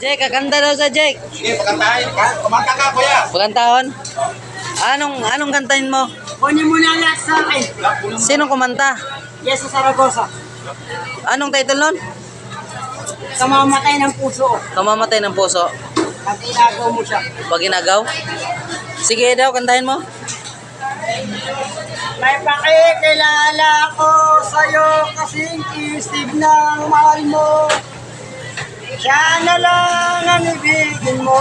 Jake, kakanta daw sa Jake. Sige, pakantahin. Kumanta ka, kuya. Pagkantahon. Anong kantahin mo? Kunin mo na lahat sa akin. Sinong kumanta? Yes, sa Saragosa. Anong title nun? Kamamatay ng puso. Kamamatay ng puso. Pag inagaw mo siya. Pag ginagaw? Sige daw, kantahin mo. May pakikilala ko sa'yo kasing isig ng mahal mo. Siya na lang ang ibigin mo.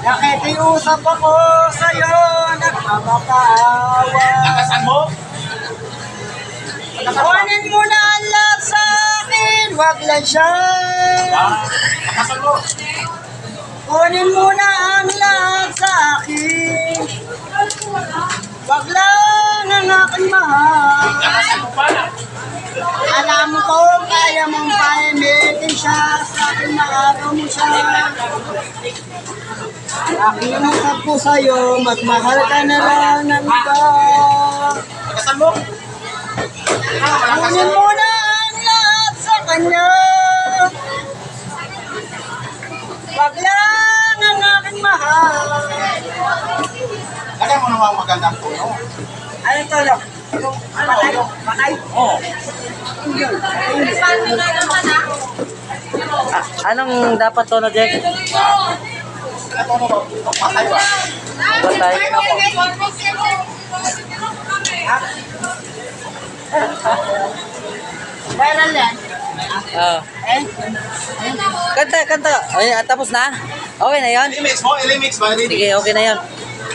Nakikiusap ako sa'yo, nagmamakaawa. Lakasan mo. Kunin mo na ang lahat sa akin, wag lang siya. Lakasan mo. Kunin mo na ang lahat sa akin, wag lang ang aking mahal. Lakasan mo pa. Alam ko, kaya mong paimitin siya, sa akin maaraw mo siya. Nakiusap ko sa'yo, magmahal ka na lang ng iba. Lakasan mo. Kunin mo na ang lahat sa kanya, wag lang ang aking mahal. Lagyan mo naman magandang puno. Ano to, no? Patay? Patay? Oo. Anong dapat tono, Jake? Ito mo ba? Patay ba? Patay. Viral yan. Oh. Eh? Kanta. Ay, tapos na? Okay na yon? I-remix mo? I-remix ba? Sige, okay na yon.